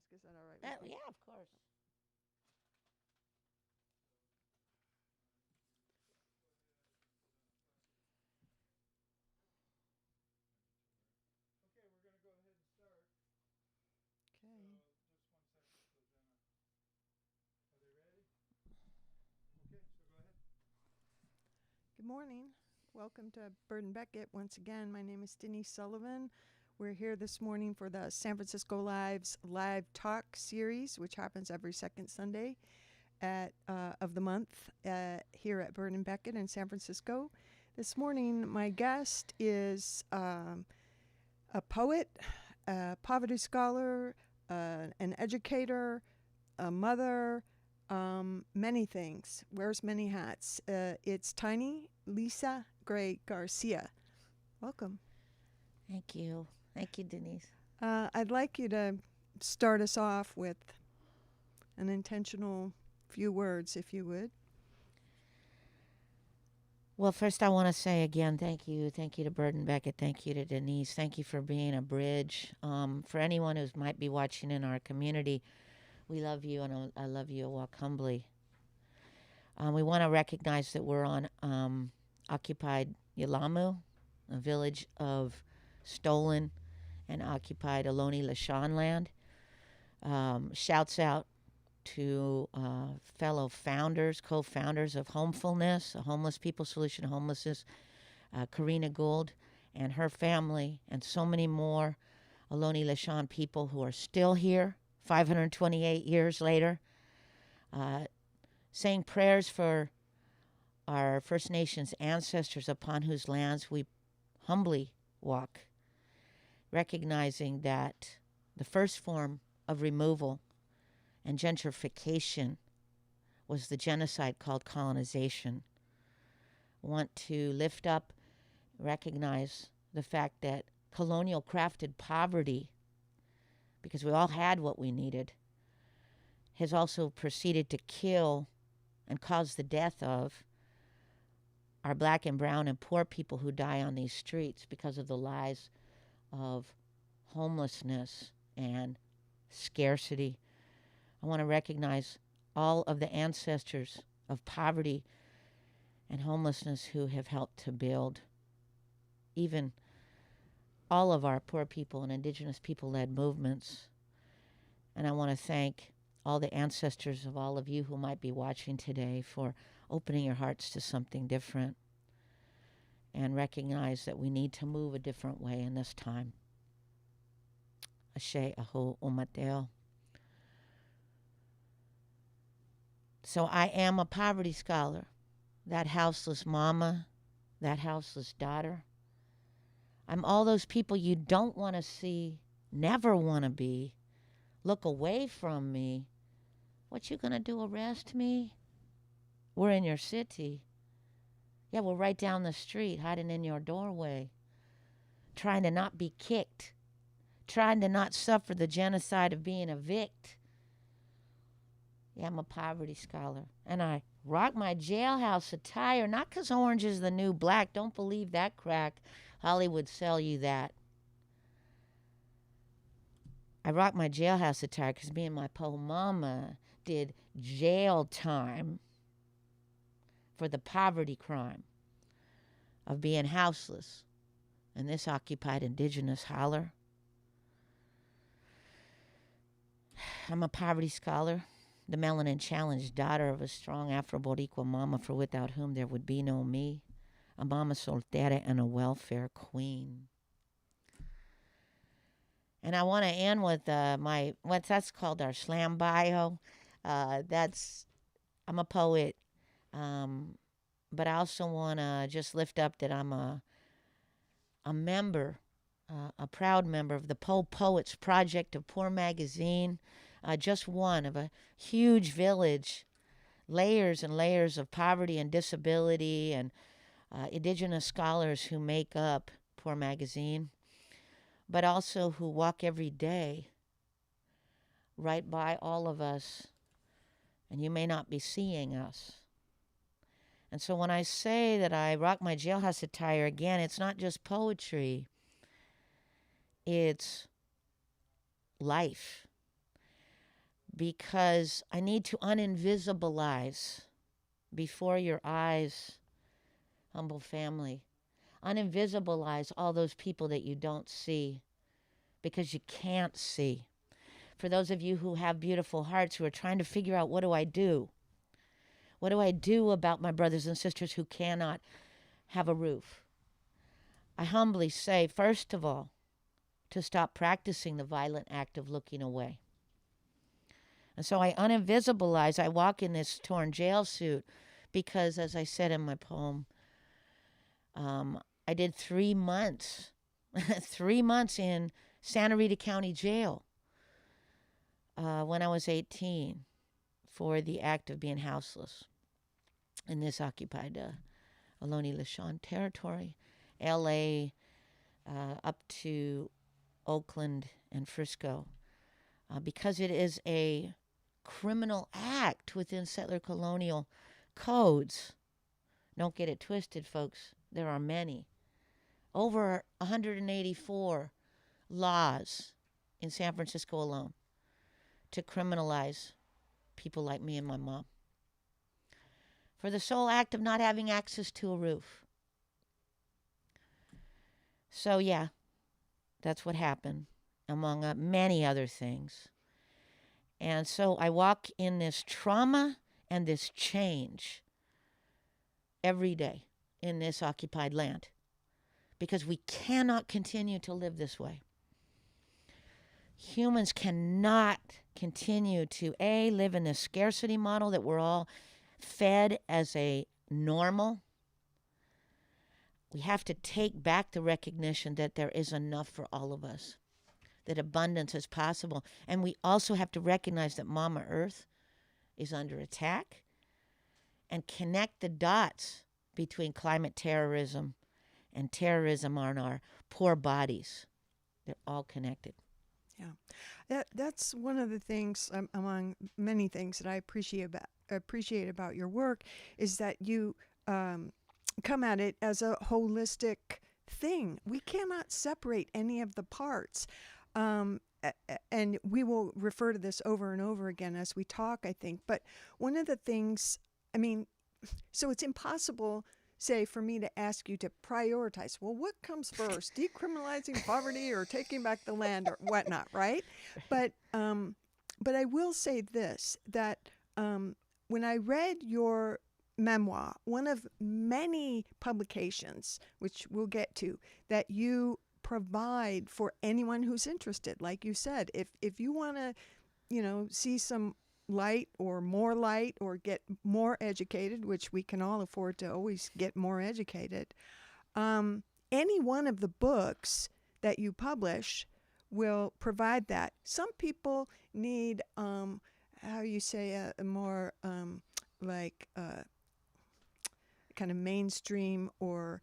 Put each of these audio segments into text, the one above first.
Is that all right with you? Yeah, of course. Okay, we're going to go ahead and start. So Okay. just 1 second. So Jenna, are they ready? Okay, so go ahead. Good morning. Welcome to Bird and Beckett. Once again, my name is Denise Sullivan. We're here this morning for the San Francisco Live's Live Talk series, which happens every second Sunday of the month here at Bird and Beckett in San Francisco. This morning, my guest is a poet, a poverty scholar, an educator, a mother, many things, wears many hats. It's Tiny Lisa Gray-Garcia. Welcome. Thank you. Thank you, Denise. I'd like you to start us off with an intentional few words, if you would. Well, first, I want to say again, thank you. Thank you to Burden Beckett. Thank you to Denise. Thank you for being a bridge. For anyone who might be watching in our community, we love you, and I love you. Walk humbly. We want to recognize that we're on occupied Yalamu, a village of stolen and occupied Ohlone Lashan land. Shouts out to fellow founders, co-founders of Homefulness, a homeless people solution to homelessness, Karina Gould and her family, and so many more Ohlone Lashan people who are still here 528 years later, saying prayers for our First Nations ancestors upon whose lands we humbly walk, recognizing that the first form of removal and gentrification was the genocide called colonization. Want to lift up, recognize the fact that colonial crafted poverty, because we all had what we needed, has also proceeded to kill and cause the death of our black and brown and poor people who die on these streets because of the lies of homelessness and scarcity. I want to recognize all of the ancestors of poverty and homelessness who have helped to build even all of our poor people and indigenous people-led movements. And I want to thank all the ancestors of all of you who might be watching today for opening your hearts to something different and recognize that we need to move a different way in this time. Ashe aho umateo. So I am a poverty scholar, that houseless mama, that houseless daughter. I'm all those people you don't want to see, never want to be. Look away from me. What you gonna do, arrest me? We're in your city. Yeah, we're right down the street, hiding in your doorway, trying to not be kicked, trying to not suffer the genocide of being a vict. Yeah, I'm a poverty scholar, and I rock my jailhouse attire, not 'cause orange is the new black. Don't believe that crack. Hollywood sell you that. I rock my jailhouse attire 'cause me and my po mama did jail time for the poverty crime of being houseless in this occupied indigenous holler. I'm a poverty scholar, the melanin challenged daughter of a strong Afro-Boricua mama for without whom there would be no me, a mama soltera and a welfare queen. And I want to end with that's called our slam bio. I'm a poet, but I also want to just lift up that I'm a member, a proud member of the Poets Project of Poor Magazine, just one of a huge village, layers and layers of poverty and disability and indigenous scholars who make up Poor Magazine, but also who walk every day right by all of us, and you may not be seeing us. And so when I say that I rock my jailhouse attire, again, it's not just poetry. It's life. because I need to uninvisibilize before your eyes, humble family. Uninvisibilize all those people that you don't see because you can't see. For those of you who have beautiful hearts who are trying to figure out, what do I do? What do I do about my brothers and sisters who cannot have a roof? I humbly say, first of all, to stop practicing the violent act of looking away. And so I uninvisibilize. I walk in this torn jail suit because, as I said in my poem, I did 3 months, 3 months in Santa Rita County Jail when I was 18 for the act of being houseless in this occupied Ohlone Lashon territory, L.A., up to Oakland and Frisco, because it is a criminal act within settler colonial codes. Don't get it twisted, folks. There are many. Over 184 laws in San Francisco alone to criminalize people like me and my mom for the sole act of not having access to a roof. So, yeah, that's what happened, among many other things. And so I walk in this trauma and this change every day in this occupied land, because we cannot continue to live this way. Humans cannot continue to, live in this scarcity model that we're all fed as a normal. We have to take back the recognition that there is enough for all of us, that abundance is possible. And we also have to recognize that Mama Earth is under attack, and connect the dots between climate terrorism and terrorism on our poor bodies. They're all connected. Yeah, that's one of the things, among many things, that I appreciate about your work, is that you come at it as a holistic thing. We cannot separate any of the parts. And we will refer to this over and over again as we talk, I think. But one of the things, so it's impossible, say, for me to ask you to prioritize. Well, what comes first, decriminalizing poverty or taking back the land or whatnot, right? But I will say this, that when I read your memoir, one of many publications, which we'll get to, that you provide for anyone who's interested. Like you said, if you want to, see some light or get more educated, which we can all afford to always get more educated, any one of the books that you publish will provide that. Some people need, how you say, a more kind of mainstream or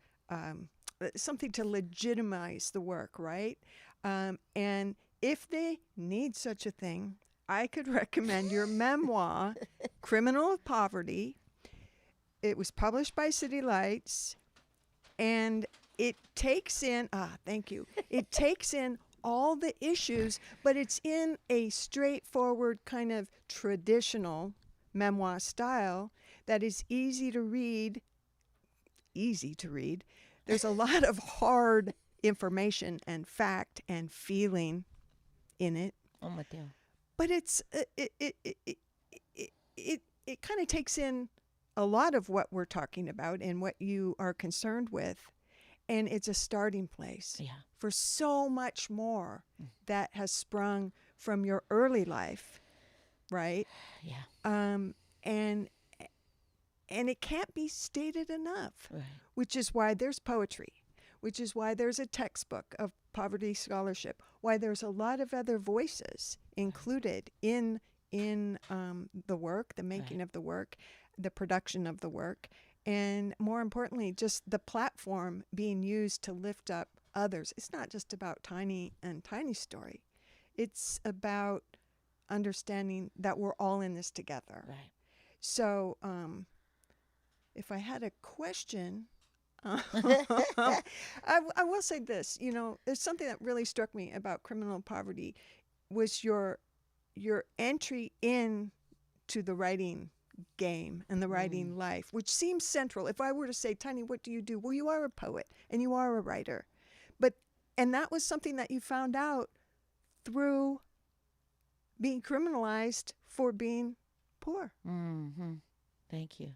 something to legitimize the work, right? And if they need such a thing, I could recommend your memoir, Criminal of Poverty. It was published by City Lights, and it takes in, thank you, it takes in all the issues, but it's in a straightforward kind of traditional memoir style that is easy to read. There's a lot of hard information and fact and feeling in it. Oh, Mateo. But it kind of takes in a lot of what we're talking about and what you are concerned with, and it's a starting place for so much more that has sprung from your early life, right? Yeah. And it can't be stated enough, Right. which is why there's poetry, which is why there's a textbook of poverty scholarship, why there's a lot of other voices included in the work, the making of the work, the production of the work, and more importantly, just the platform being used to lift up others. It's not just about Tiny and Tiny's story. It's about understanding that we're all in this together. Right. So if I had a question, I will say this, there's something that really struck me about Criminal Poverty was your your entry in to the writing game and the writing life, which seems central. If I were to say, Tiny, what do you do? Well, you are a poet and you are a writer. And that was something that you found out through being criminalized for being poor. Thank you.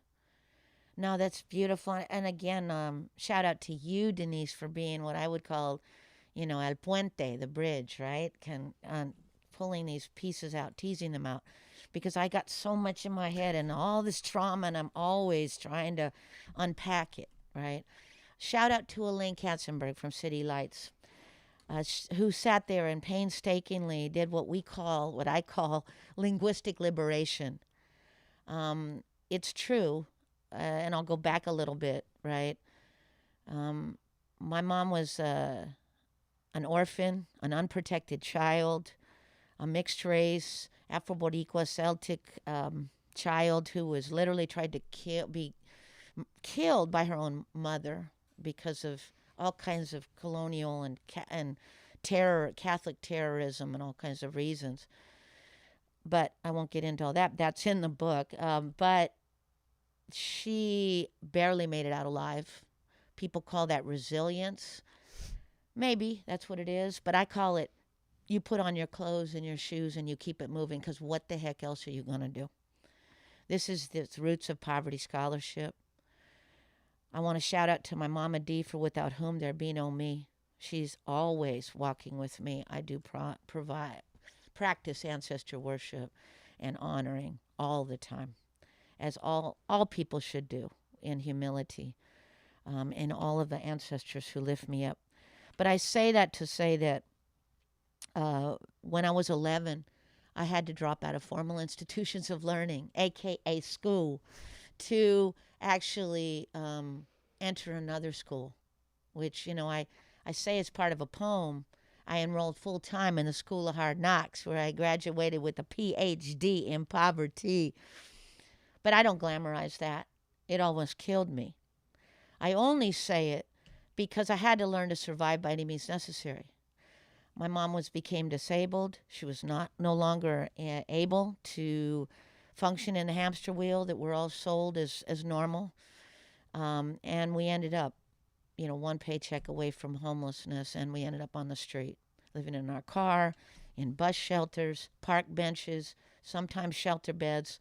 No, that's beautiful. And again, shout out to you, Denise, for being what I would call, el puente, the bridge, right? Pulling these pieces out, teasing them out. Because I got so much in my head and all this trauma, and I'm always trying to unpack it, right? Shout out to Elaine Katzenberg from City Lights, who sat there and painstakingly did what I call linguistic liberation. It's true, and I'll go back a little bit, right? My mom was an orphan, an unprotected child, a mixed race, Afro-Boricua Celtic child who was literally tried to be killed by her own mother because of all kinds of colonial and terror, Catholic terrorism, and all kinds of reasons. But I won't get into all that. That's in the book. But she barely made it out alive. People call that resilience. Maybe that's what it is. But I call it, you put on your clothes and your shoes and you keep it moving, because what the heck else are you going to do? This is the roots of poverty scholarship. I want to shout out to my Mama D, for without whom there be no me. She's always walking with me. I do practice ancestor worship and honoring all the time, as all people should do, in humility, and all of the ancestors who lift me up. But I say that to say that when I was 11, I had to drop out of formal institutions of learning, a.k.a. school, to actually enter another school, which, I say as part of a poem. I enrolled full-time in the School of Hard Knocks, where I graduated with a Ph.D. in poverty. But I don't glamorize that. It almost killed me. I only say it because I had to learn to survive by any means necessary. My mom became disabled. She was no longer able to function in the hamster wheel that we're all sold as normal. And we ended up, one paycheck away from homelessness, and we ended up on the street, living in our car, in bus shelters, park benches, sometimes shelter beds.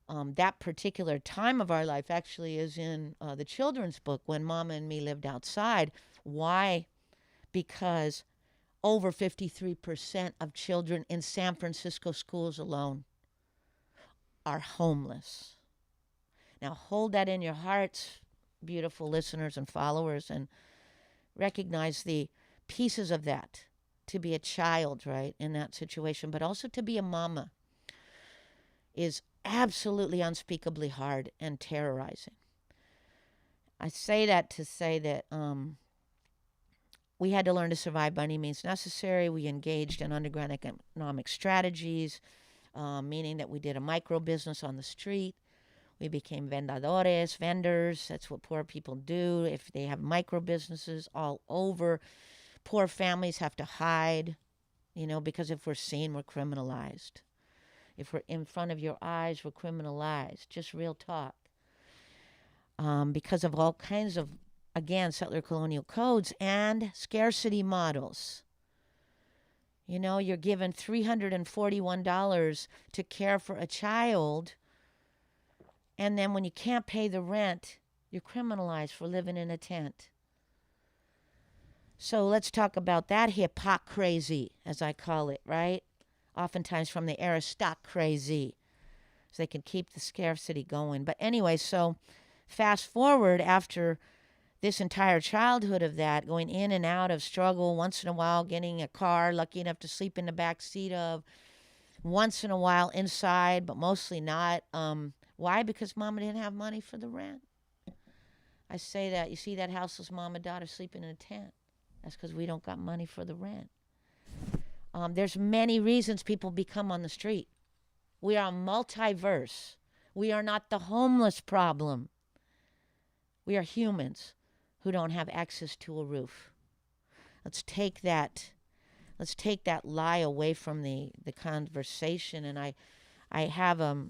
That particular time of our life actually is in the children's book, when Mama and me lived outside. Why? Because over 53% of children in San Francisco schools alone are homeless. Now hold that in your hearts, beautiful listeners and followers, and recognize the pieces of that. To be a child, right, in that situation, but also to be a mama, is absolutely unspeakably hard and terrorizing. I say that to say that we had to learn to survive by any means necessary. We engaged in underground economic strategies, meaning that we did a micro business on the street. We became vendors. That's what poor people do if they have micro businesses all over. Poor families have to hide, because if we're seen, we're criminalized. If we're in front of your eyes, we're criminalized. Just real talk. Because of all kinds of, again, settler colonial codes and scarcity models. You're given $341 to care for a child, and then when you can't pay the rent, you're criminalized for living in a tent. So let's talk about that hypocrisy, as I call it, right? Oftentimes from the aristocracy, so they can keep the scarcity going. But anyway, so fast forward after this entire childhood of that, going in and out of struggle, once in a while getting a car, lucky enough to sleep in the back seat of, once in a while inside, but mostly not. Why? Because Mama didn't have money for the rent. I say that, you see that houseless mom and daughter sleeping in a tent. That's because we don't got money for the rent. There's many reasons people become on the street. We are multiverse. We are not the homeless problem. We are humans who don't have access to a roof. Let's take that let's take that lie away from the conversation. And I have a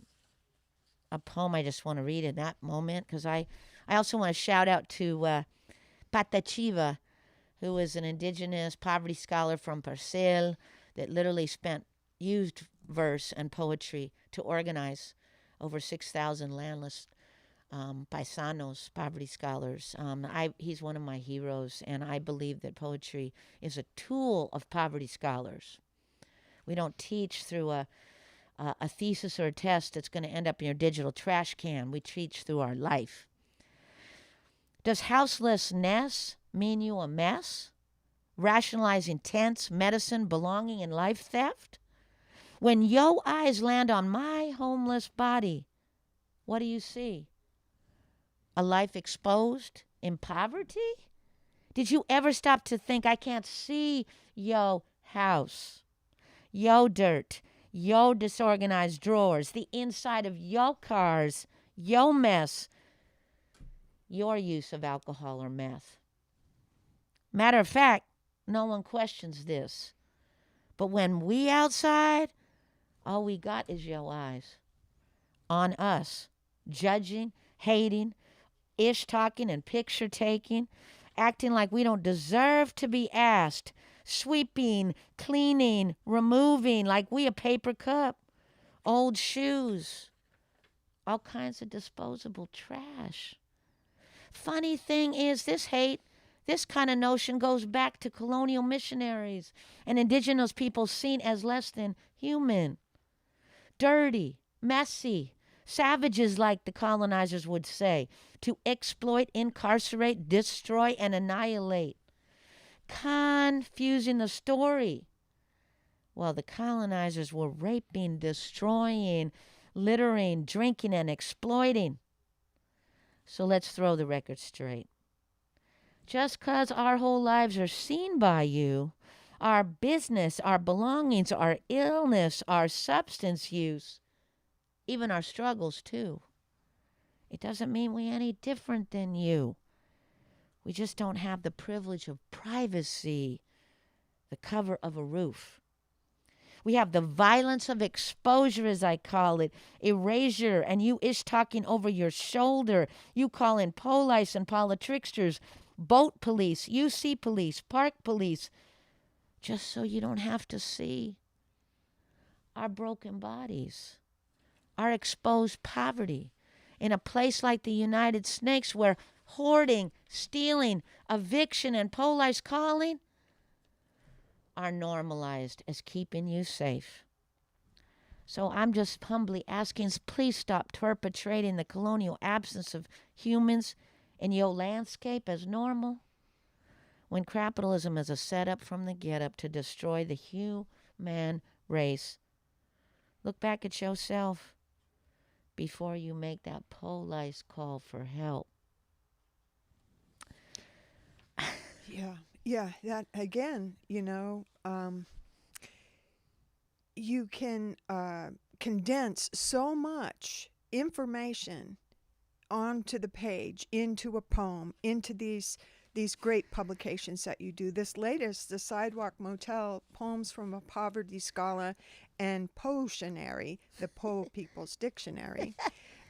poem I just want to read in that moment, because I also want to shout out to Patachiva, who is an indigenous poverty scholar from Parcel that literally used verse and poetry to organize over 6,000 landless paisanos, poverty scholars. He's one of my heroes, and I believe that poetry is a tool of poverty scholars. We don't teach through a thesis or a test that's going to end up in your digital trash can. We teach through our life. Does houselessness mean you a mess? Rationalizing tents, medicine, belonging, and life theft? When yo eyes land on my homeless body, what do you see? A life exposed in poverty? Did you ever stop to think, I can't see yo house, yo dirt, yo disorganized drawers, the inside of yo cars, yo mess, your use of alcohol or meth? Matter of fact, no one questions this. But when we outside, all we got is yo eyes on us, judging, hating, ish talking and picture taking, acting like we don't deserve to be asked, sweeping, cleaning, removing like we a paper cup, old shoes, all kinds of disposable trash. Funny thing is, this hate, this kind of notion goes back to colonial missionaries and indigenous people seen as less than human, dirty, messy, savages, like the colonizers would say, to exploit, incarcerate, destroy, and annihilate. Confusing the story. Well, the colonizers were raping, destroying, littering, drinking, and exploiting. So let's throw the record straight. Just because our whole lives are seen by you, our business, our belongings, our illness, our substance use, even our struggles too, it doesn't mean we're any different than you. We just don't have the privilege of privacy, the cover of a roof. We have the violence of exposure, as I call it, erasure, and you ish talking over your shoulder. You calling police and politricksters, boat police, UC police, park police, just so you don't have to see our broken bodies, our exposed poverty in a place like the United States, where hoarding, stealing, eviction, and police calling are normalized as keeping you safe. So I'm just humbly asking, please stop perpetrating the colonial absence of humans in your landscape as normal, when capitalism is a setup from the get-up to destroy the human race. Look back at yourself before you make that police call for help. Yeah, that again, you can condense so much information onto the page, into a poem, into these great publications that you do. This latest, The Sidewalk Motel, Poems from a Poverty Scholar, and Potionary, the Po People's Dictionary,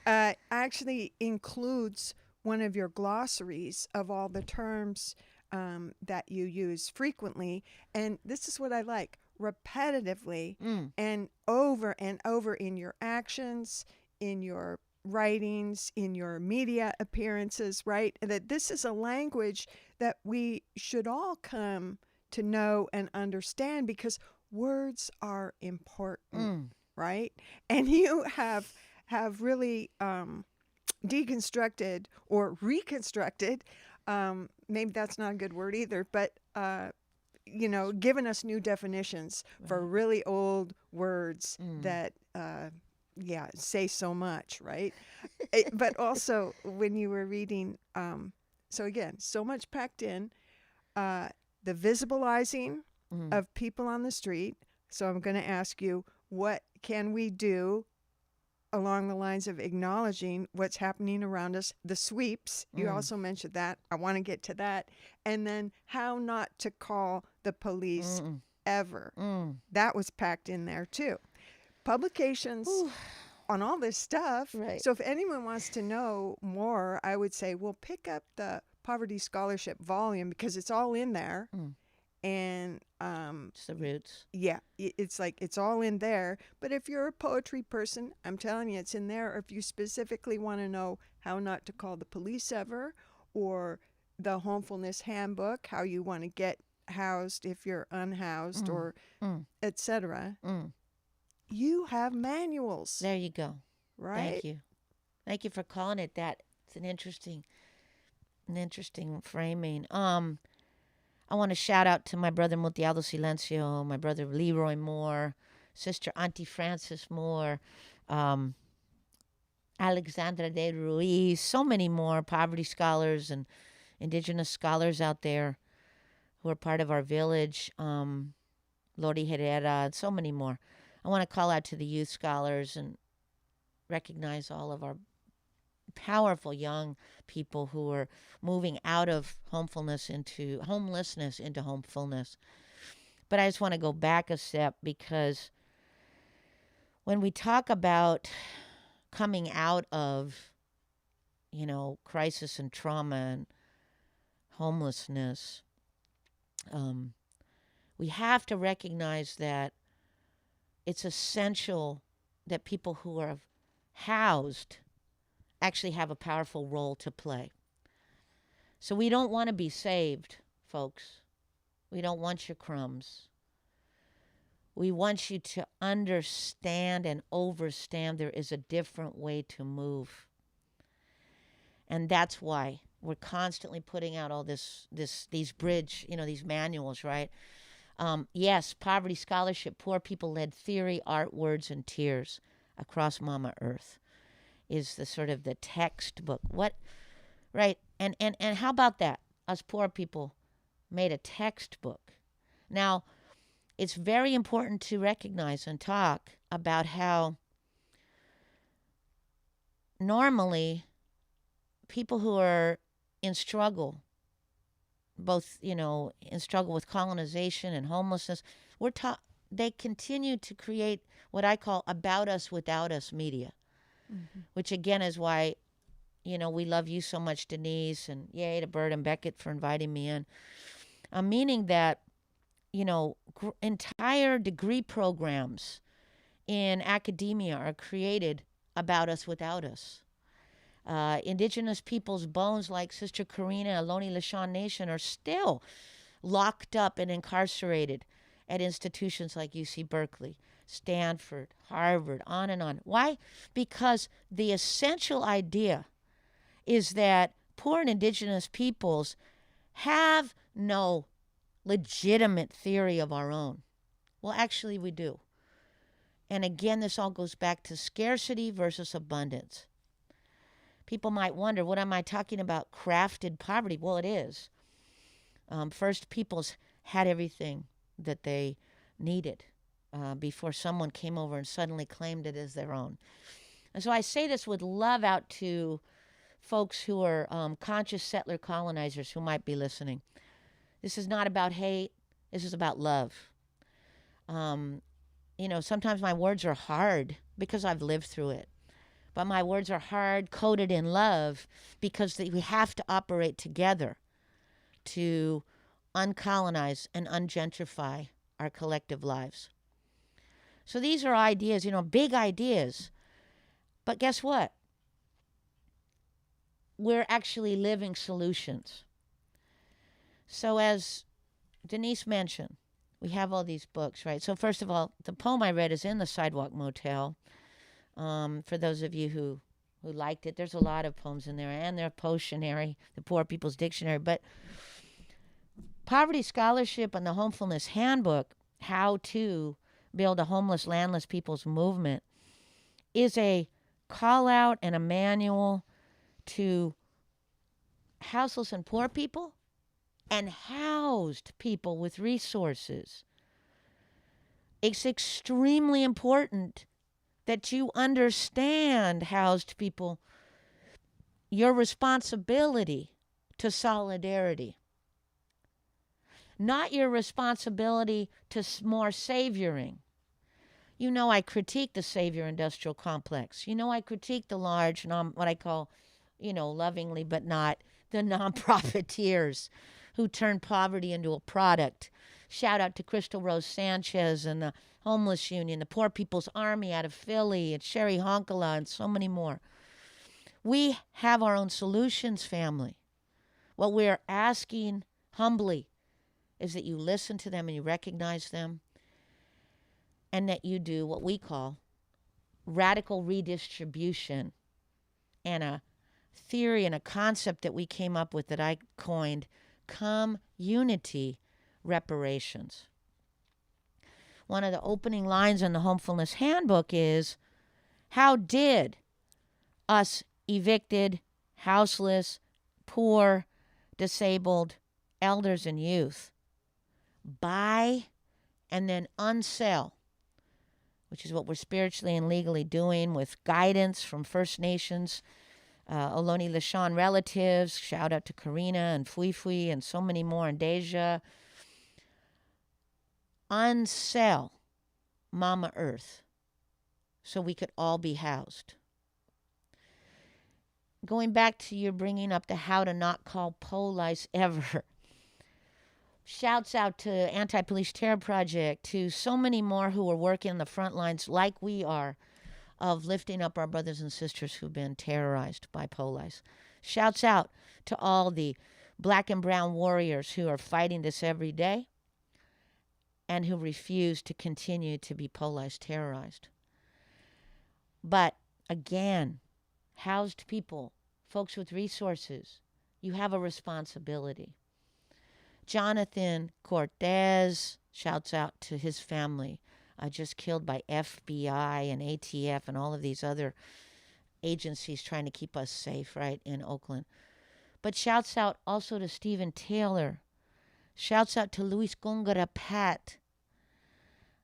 actually includes one of your glossaries of all the terms that you use frequently. And this is what I like, repetitively and over in your actions, in your writings, in your media appearances, right? That this is a language that we should all come to know and understand, because words are important, right? And you have really deconstructed or reconstructed, maybe that's not a good word either, but given us new definitions for really old words that say so much, right? But also when you were reading, so again, so much packed in, the visibilizing of people on the street. So I'm going to ask you, what can we do along the lines of acknowledging what's happening around us? The sweeps, you also mentioned that. I want to get to that. And then how not to call the police ever. Mm. That was packed in there too. Publications on all this stuff. Right. So if anyone wants to know more, I would say, well, pick up the Poverty Scholarship volume because it's all in there. Mm. And It's the roots. yeah, it's like it's all in there. But if you're a poetry person, I'm telling you, it's in there. Or if you specifically want to know how not to call the police ever, or the Homefulness Handbook, how you want to get housed if you're unhoused, or etc. You have manuals, There you go. right? Thank you. Thank you for calling it that. It's an interesting framing. I want to shout out to my brother Mutialdo Silencio, my brother Leroy Moore, sister Auntie Frances Moore, Alexandra de Ruiz, so many more poverty scholars and indigenous scholars out there who are part of our village, Lori Herrera, and so many more. I want to call out to the youth scholars and recognize all of our powerful young people who are moving out of homelessness into homefulness. But I just want to go back a step because when we talk about coming out of, crisis and trauma and homelessness, we have to recognize that it's essential that people who are housed actually have a powerful role to play. So we don't want to be saved, folks. We don't want your crumbs. We want you to understand and overstand there is a different way to move. And that's why we're constantly putting out all these bridge, these manuals, right? Yes, Poverty Scholarship, Poor People-Led Theory, Art, Words, and Tears Across Mama Earth is the sort of the textbook. What, right? And how about that? Us poor people made a textbook. Now, it's very important to recognize and talk about how normally people who are in struggle, both, in struggle with colonization and homelessness, they continue to create what I call about us, without us media, which again is why, we love you so much, Denise, and yay to Bird and Beckett for inviting me in. Meaning that, entire degree programs in academia are created about us, without us. Indigenous peoples' bones like Sister Karina, Ohlone Lishan Nation are still locked up and incarcerated at institutions like UC Berkeley, Stanford, Harvard, on and on. Why? Because the essential idea is that poor and indigenous peoples have no legitimate theory of our own. Well, actually, we do. And again, this all goes back to scarcity versus abundance. People might wonder, what am I talking about? Crafted poverty? Well, it is. First peoples had everything that they needed before someone came over and suddenly claimed it as their own. And so I say this with love out to folks who are conscious settler colonizers who might be listening. This is not about hate. This is about love. Sometimes my words are hard because I've lived through it. But my words are hard, coded in love, because we have to operate together to uncolonize and ungentrify our collective lives. So these are ideas, big ideas. But guess what? We're actually living solutions. So as Denise mentioned, we have all these books, right? So first of all, the poem I read is in the Sidewalk Motel. For those of you who liked it, there's a lot of poems in there, and they're potionary, the Poor People's Dictionary. But Poverty Scholarship and the Homefulness Handbook, How to Build a Homeless, Landless People's Movement, is a call out and a manual to houseless and poor people and housed people with resources. It's extremely important that you understand, housed people, your responsibility to solidarity. not your responsibility to more savoring. You know, I critique the savior industrial complex. You know, I critique the large, what I call, lovingly but not, the non-profiteers who turn poverty into a product. Shout out to Crystal Rose Sanchez and the Homeless Union, the Poor People's Army out of Philly, and Sherry Honkala, and so many more. We have our own solutions, family. What we're asking humbly is that you listen to them and you recognize them, and that you do what we call radical redistribution, and a theory and a concept that we came up with that I coined, community reparations. One of the opening lines in the Homefulness Handbook is, how did us evicted, houseless, poor, disabled elders and youth buy and then unsell, which is what we're spiritually and legally doing with guidance from First Nations, Ohlone Lishan relatives, shout out to Karina and Fui Fui and so many more, and Deja, unsell Mama Earth so we could all be housed. Going back to your bringing up the how to not call police ever. Shouts out to Anti-Police Terror Project, to so many more who are working on the front lines like we are of lifting up our brothers and sisters who've been terrorized by police. Shouts out to all the black and brown warriors who are fighting this every day and who refuse to continue to be police terrorized. But again, housed people, folks with resources, you have a responsibility. Jonathan Cortez, shouts out to his family, just killed by FBI and ATF and all of these other agencies trying to keep us safe, right, in Oakland. But shouts out also to Stephen Taylor. Shouts out to Luis Gongora Pat,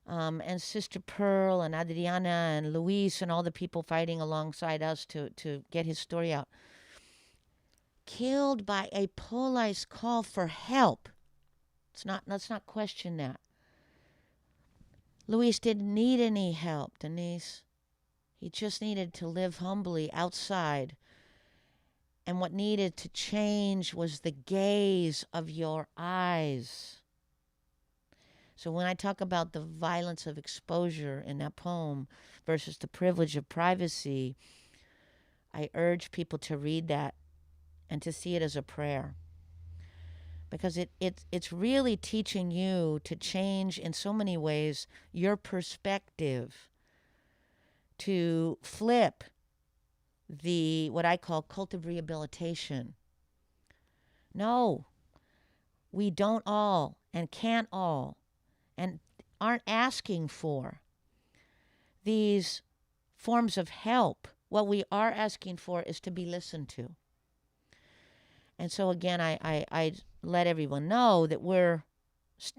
and Sister Pearl and Adriana and Luis and all the people fighting alongside us to get his story out. Killed by a police call for help. Let's not question that. Luis didn't need any help, Denise. He just needed to live humbly outside. And what needed to change was the gaze of your eyes. So when I talk about the violence of exposure in that poem versus the privilege of privacy, I urge people to read that and to see it as a prayer. Because it's really teaching you to change in so many ways your perspective, to flip the what I call cult of rehabilitation. No, we don't all and can't all and aren't asking for these forms of help. What we are asking for is to be listened to. And so again, I let everyone know that we're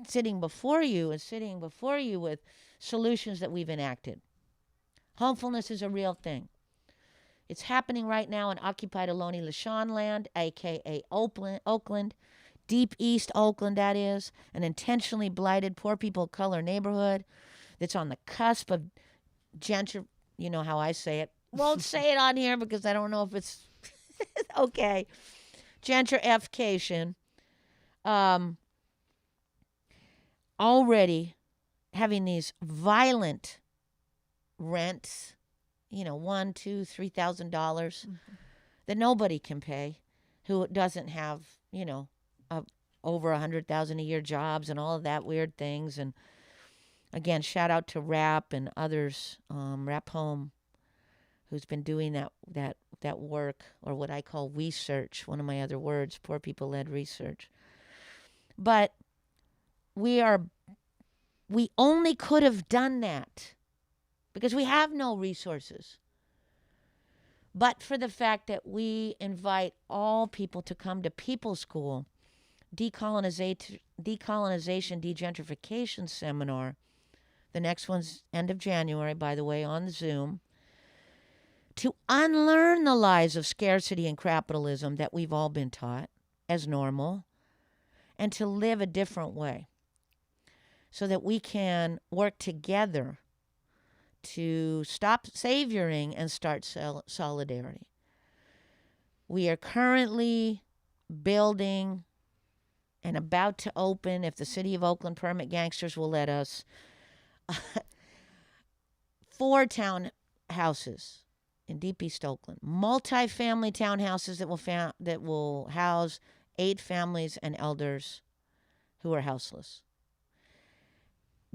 sitting before you with solutions that we've enacted. Homefulness is a real thing. It's happening right now in occupied Ohlone Lishan land, a.k.a. Oakland, Deep East Oakland, that is, an intentionally blighted poor people of color neighborhood that's on the cusp of you know how I say it. Won't say it on here because I don't know if it's okay. Gentrification. Already having these violent rents, $1,000, $2,000, $3,000 that nobody can pay, who doesn't have, over 100,000 a year jobs and all of that weird things. And again, shout out to Rap and others, Rap Home, who's been doing that work, or what I call research, one of my other words, poor people-led research. But we only could have done that because we have no resources. But for the fact that we invite all people to come to People School, decolonization, degentrification seminar. The next one's end of January, by the way, on Zoom. To unlearn the lies of scarcity and capitalism that we've all been taught as normal, and to live a different way so that we can work together to stop savioring and start solidarity. We are currently building and about to open, if the City of Oakland permit gangsters will let us, 4 townhouses in Deep East Oakland, multi-family townhouses that will house 8 families and elders who are houseless.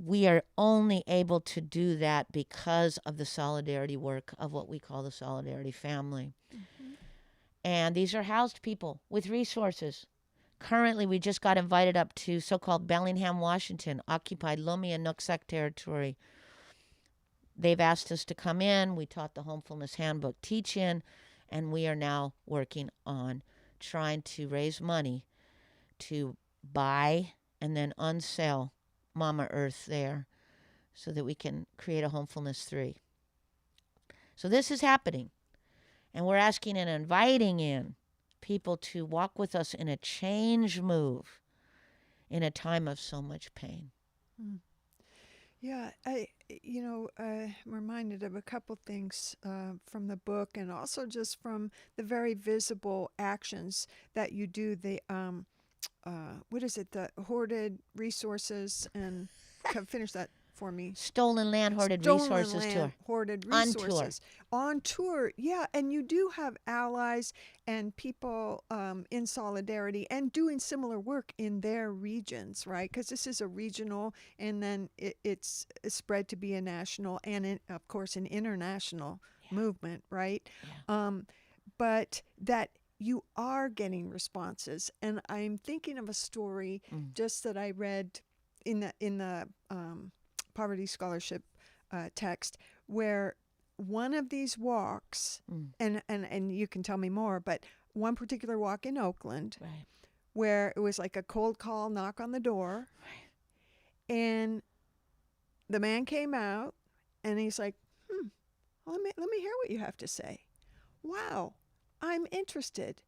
We are only able to do that because of the solidarity work of what we call the Solidarity Family. Mm-hmm. And these are housed people with resources. Currently, we just got invited up to so-called Bellingham, Washington, occupied Lummi and Nooksack territory. They've asked us to come in. We taught the Homefulness Handbook teach-in, and we are now working on trying to raise money to buy and then unsell Mama Earth there so that we can create a Homefulness 3. So this is happening, and we're asking and inviting in people to walk with us in a change move in a time of so much pain. Mm. Yeah, I'm reminded of a couple things from the book, and also just from the very visible actions that you do. The what is it? The hoarded resources, and finish that for me. Stolen land, hoarded resources tour. Hoarded resources. On tour, yeah. And you do have allies and people in solidarity and doing similar work in their regions, right? Because this is a regional, and then it's spread to be a national and, of course, an international movement, right? Yeah. But that you are getting responses. And I'm thinking of a story just that I read in the Poverty Scholarship text, where one of these walks, and you can tell me more, but one particular walk in Oakland, right, where it was like a cold call, knock on the door, right, and the man came out, and he's like, let me hear what you have to say. Wow, I'm interested.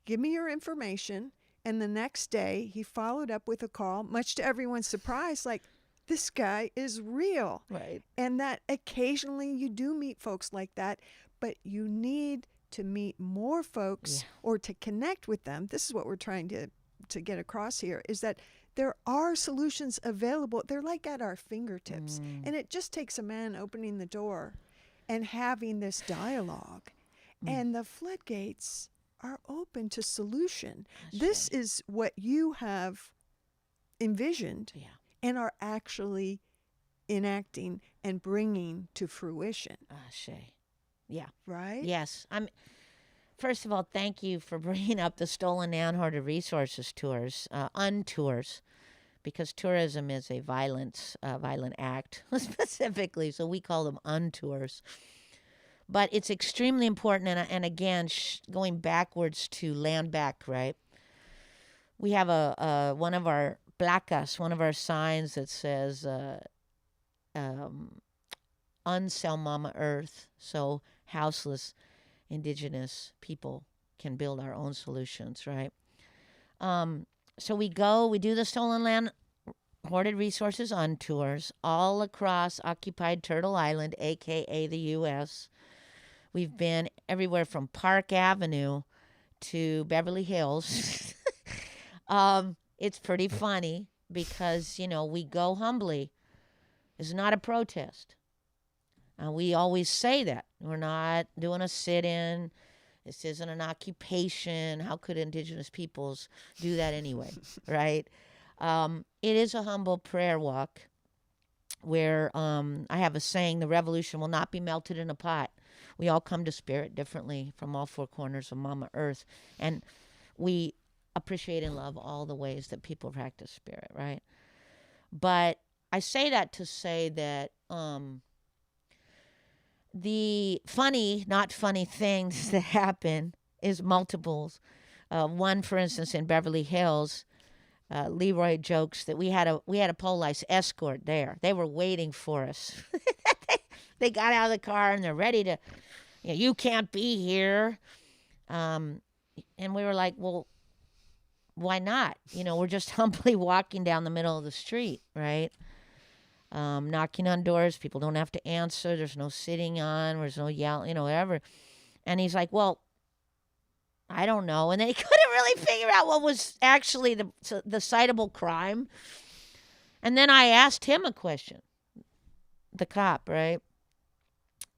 Give me your information. And the next day, he followed up with a call, much to everyone's surprise, like, this guy is real. Right. And that occasionally you do meet folks like that, but you need to meet more folks or to connect with them. This is what we're trying to get across here, is that there are solutions available. They're like at our fingertips. And it just takes a man opening the door and having this dialogue. And the floodgates are open to solution. This is what you have envisioned. Yeah. And are actually enacting and bringing to fruition. Shay. Yeah. Right? Yes. First of all, thank you for bringing up the Stolen and Hoarded Resources tours, untours, because tourism is a violent act, specifically, so we call them untours. But it's extremely important, and again, going backwards to land back, right? We have one of our placas, one of our signs that says unsell Mama Earth, so houseless indigenous people can build our own solutions, right? So we do the Stolen Land Hoarded Resources on tours all across occupied Turtle Island, a.k.a. the U.S. We've been everywhere from Park Avenue to Beverly Hills. It's pretty funny because, we go humbly. It's not a protest. We always say that. We're not doing a sit-in. This isn't an occupation. How could indigenous peoples do that anyway, right? It is a humble prayer walk where I have a saying, the revolution will not be melted in a pot. We all come to spirit differently from all 4 corners of Mama Earth. And we appreciate and love all the ways that people practice spirit, right? But I say that to say that the funny, not funny things that happen is multiples. One, for instance, in Beverly Hills, Leroy jokes that we had a police escort there. They were waiting for us. They got out of the car and they're ready to, you can't be here. And we were like, well, why not? We're just humbly walking down the middle of the street, right? Knocking on doors. People don't have to answer. There's no sitting on. There's no yelling, whatever. And he's like, well, I don't know. And then he couldn't really figure out what was actually the citable crime. And then I asked him a question, the cop, right?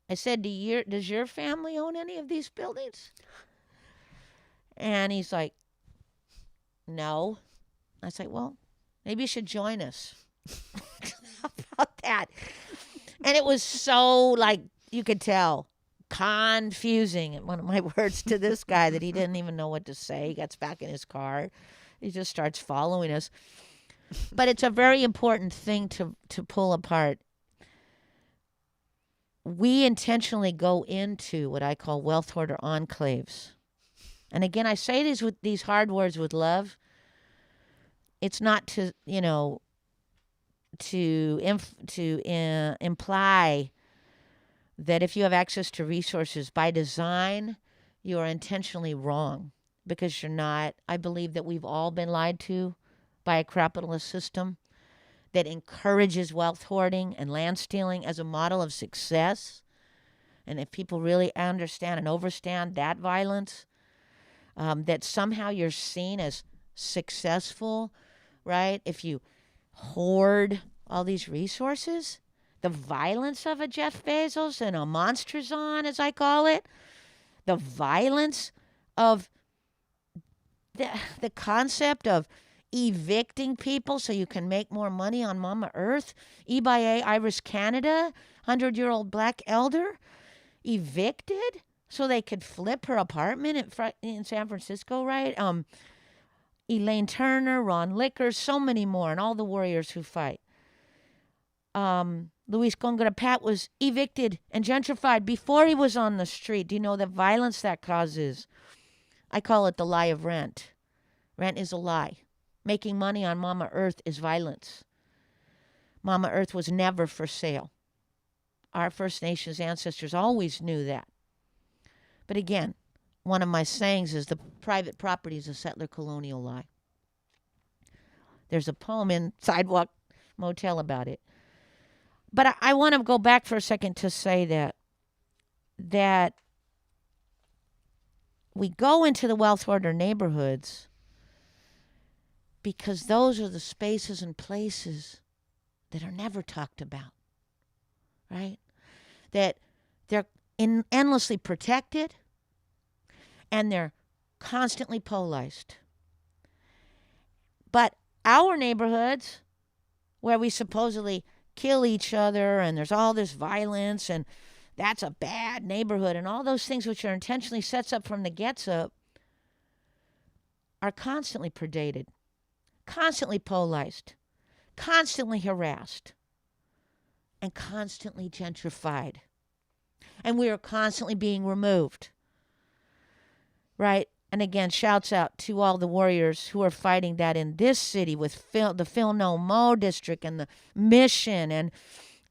I said, does your family own any of these buildings? And he's like, no. I said, well, maybe you should join us. How about that? And it was so, like, you could tell, confusing, one of my words to this guy, that he didn't even know what to say. He gets back in his car. He just starts following us. But it's a very important thing to pull apart. We intentionally go into what I call wealth hoarder enclaves. And again, I say these hard words with love. It's not to, imply that if you have access to resources by design, you are intentionally wrong, because you're not. I believe that we've all been lied to by a capitalist system that encourages wealth hoarding and land stealing as a model of success. And if people really understand and overstand that violence, that somehow you're seen as successful, right? If you hoard all these resources, the violence of a Jeff Bezos and a monsterzon, as I call it, the violence of the concept of evicting people so you can make more money on Mama Earth. Ibaye Iris Canada, 100-year-old black elder, evicted so they could flip her apartment in San Francisco, right? Elaine Turner, Ron Lickers, so many more, and all the warriors who fight. Luis Gongora Pat was evicted and gentrified before he was on the street. Do you know the violence that causes? I call it the lie of rent. Rent is a lie. Making money on Mama Earth is violence. Mama Earth was never for sale. Our First Nations ancestors always knew that. But again, one of my sayings is the private property is a settler colonial lie. There's a poem in Sidewalk Motel about it. But I want to go back for a second to say that we go into the wealth hoarder neighborhoods because those are the spaces and places that are never talked about, right? That they're endlessly protected and they're constantly polarized. But our neighborhoods, where we supposedly kill each other and there's all this violence and that's a bad neighborhood and all those things which are intentionally sets up from the gets up, are constantly predated, constantly polarized, constantly harassed, and constantly gentrified. And we are constantly being removed, right? And again, shouts out to all the warriors who are fighting that in this city with the Phil No Mo district and the Mission and,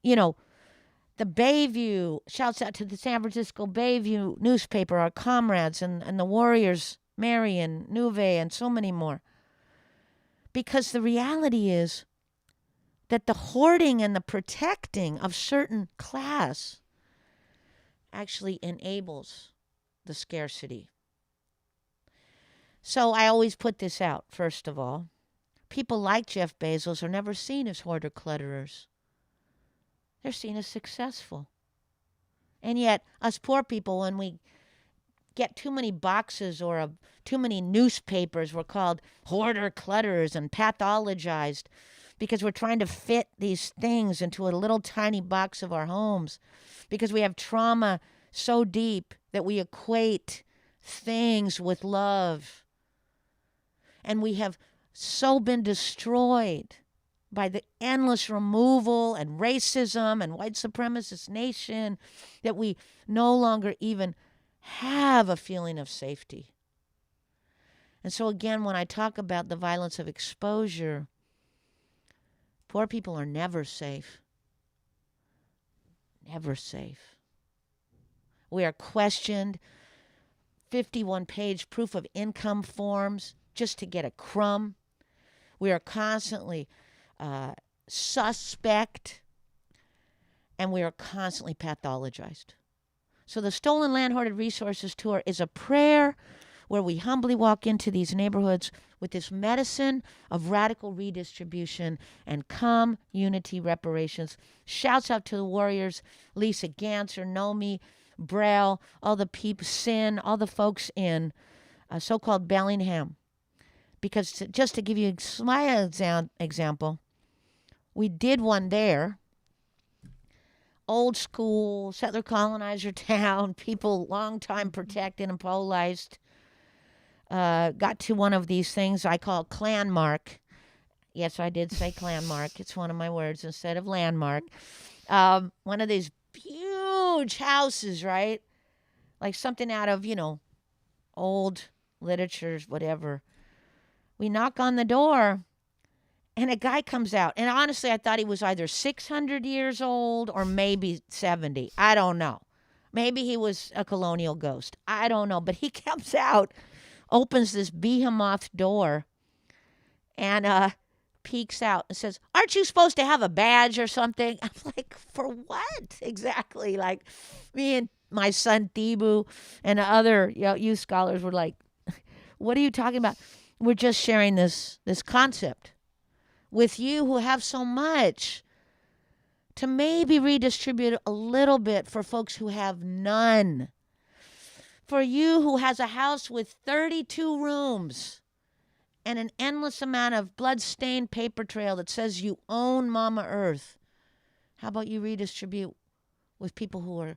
the Bayview. Shouts out to the San Francisco Bayview newspaper, our comrades, and the warriors, Marion, Nuve, and so many more. Because the reality is that the hoarding and the protecting of certain class actually enables the scarcity. So I always put this out, first of all. People like Jeff Bezos are never seen as hoarder clutterers. They're seen as successful. And yet, us poor people, when we get too many boxes or too many newspapers, we're called hoarder clutterers and pathologized because we're trying to fit these things into a little tiny box of our homes because we have trauma so deep that we equate things with love. And we have so been destroyed by the endless removal and racism and white supremacist nation that we no longer even have a feeling of safety. And so again, when I talk about the violence of exposure, poor people are never safe. Never safe. We are questioned. 51-page proof of income forms just to get a crumb. We are constantly suspect, and we are constantly pathologized. So the Stolen Land Hoarded Resources Tour is a prayer where we humbly walk into these neighborhoods with this medicine of radical redistribution and community reparations. Shouts out to the warriors, Lisa Ganser, Nomi, Braille, all the people, Sin, all the folks in so-called Bellingham. Because just to give you my example, we did one there. Old school, settler colonizer town, people long time protected and polarized. Got to one of these things I call clan mark. Yes, I did say clan mark. It's one of my words instead of landmark. One of these huge houses, right? Like something out of, old literatures, whatever. We knock on the door, and a guy comes out. And honestly, I thought he was either 600 years old or maybe 70. I don't know. Maybe he was a colonial ghost. I don't know. But he comes out, opens this behemoth door, and peeks out and says, "Aren't you supposed to have a badge or something?" I'm like, "For what exactly?" Like, me and my son Thibu and other youth scholars were like, "What are you talking about?" We're just sharing this concept with you who have so much to maybe redistribute a little bit for folks who have none. For you who has a house with 32 rooms and an endless amount of blood-stained paper trail that says you own Mama Earth, how about you redistribute with people who are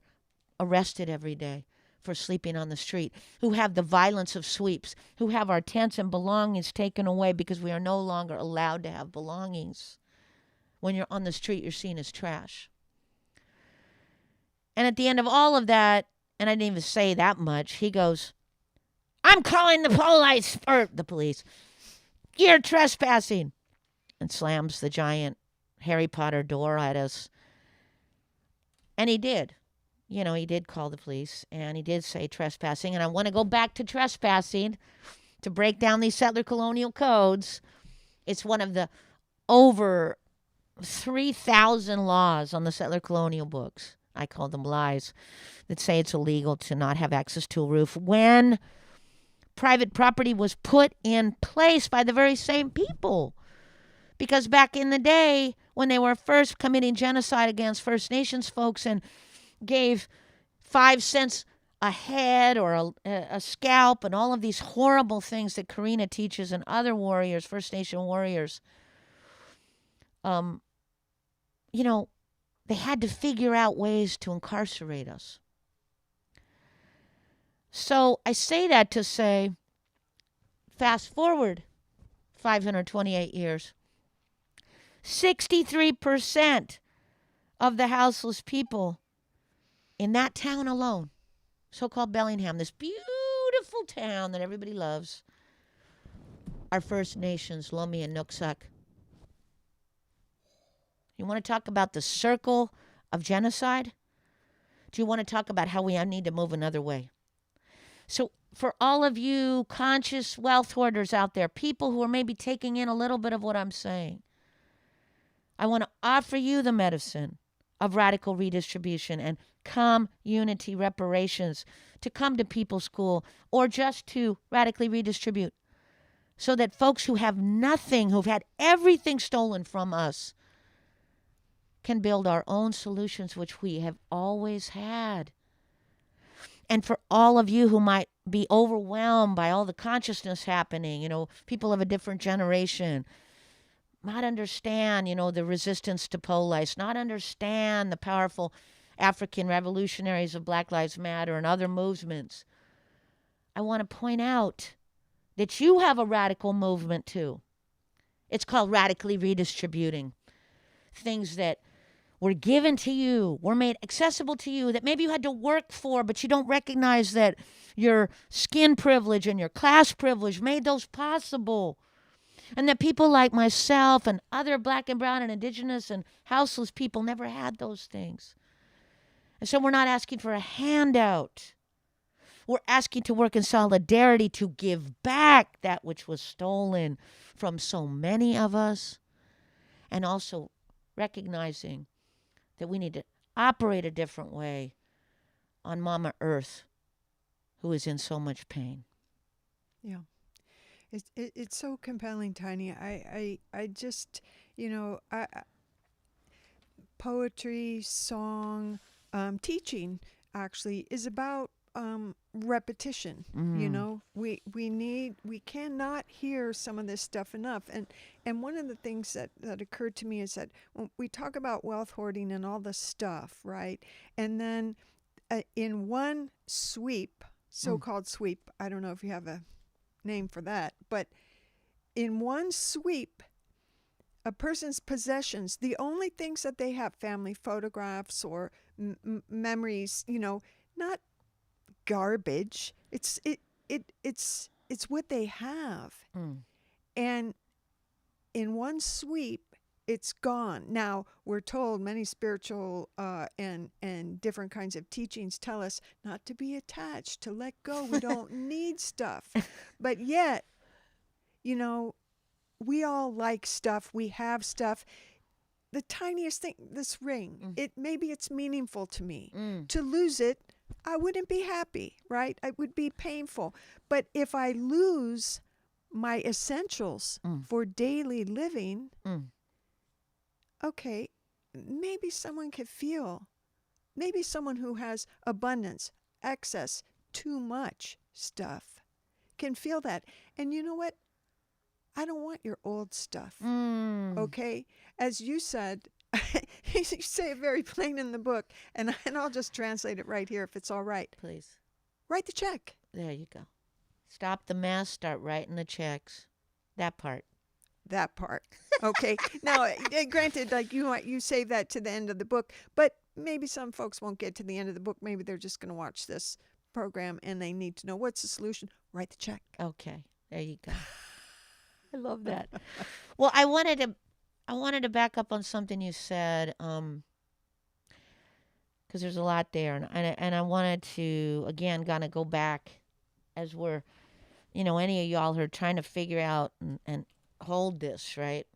arrested every day for sleeping on the street, who have the violence of sweeps, who have our tents and belongings taken away because we are no longer allowed to have belongings. When you're on the street, you're seen as trash. And at the end of all of that, and I didn't even say that much, he goes, "I'm calling the police. You're trespassing," and slams the giant Harry Potter door at us. And he did. He did call the police, and he did say trespassing. And I want to go back to trespassing to break down these settler colonial codes. It's one of the over 3,000 laws on the settler colonial books. I call them lies that say it's illegal to not have access to a roof when private property was put in place by the very same people. Because back in the day, when they were first committing genocide against First Nations folks and gave 5 cents a head or a scalp and all of these horrible things that Karina teaches and other warriors, First Nation warriors, they had to figure out ways to incarcerate us. So I say that to say, fast forward 528 years, 63% of the houseless people in that town alone, so-called Bellingham, this beautiful town that everybody loves, are First Nations, Lomi and Nooksack. You want to talk about the circle of genocide? Do you want to talk about how we need to move another way? So for all of you conscious wealth hoarders out there, people who are maybe taking in a little bit of what I'm saying, I want to offer you the medicine of radical redistribution and community reparations to come to people's school or just to radically redistribute so that folks who have nothing, who've had everything stolen from us, can build our own solutions, which we have always had. And for all of you who might be overwhelmed by all the consciousness happening, people of a different generation, not understand, the resistance to police, not understand the powerful African revolutionaries of Black Lives Matter and other movements, I want to point out that you have a radical movement too. It's called radically redistributing. Things that were given to you, were made accessible to you, that maybe you had to work for, but you don't recognize that your skin privilege and your class privilege made those possible. And that people like myself and other Black and brown and indigenous and houseless people never had those things. And so we're not asking for a handout. We're asking to work in solidarity to give back that which was stolen from so many of us, and also recognizing that we need to operate a different way on Mama Earth, who is in so much pain. Yeah. It's so compelling, Tiny. I just, poetry, song, teaching actually is about repetition. We cannot hear some of this stuff enough. And one of the things that occurred to me is that when we talk about wealth hoarding and all the stuff, right? And then in one sweep, so-called sweep, I don't know if you have a name for that, but in one sweep, a person's possessions, the only things that they have, family photographs or memories, not garbage. It's what they have, and in one sweep, it's gone. Now we're told many spiritual and different kinds of teachings tell us not to be attached, to let go. We don't need stuff, but yet, we all like stuff. We have stuff. The tiniest thing, this ring, maybe it's meaningful to me. To lose it, I wouldn't be happy, right? It would be painful. But if I lose my essentials for daily living, okay, maybe someone could feel. Maybe someone who has abundance, excess, too much stuff can feel that. And you know what? I don't want your old stuff, okay? As you said, you say it very plain in the book, and I'll just translate it right here if it's all right. Please. Write the check. There you go. Stop the mess, start writing the checks. That part. That part. Okay. Now, granted, like you save that to the end of the book, but maybe some folks won't get to the end of the book. Maybe they're just going to watch this program and they need to know what's the solution. Write the check. Okay. There you go. I love that. Well, I wanted to back up on something you said, because there's a lot there, and I wanted to again kind of go back as we're, any of y'all who are trying to figure out and hold this right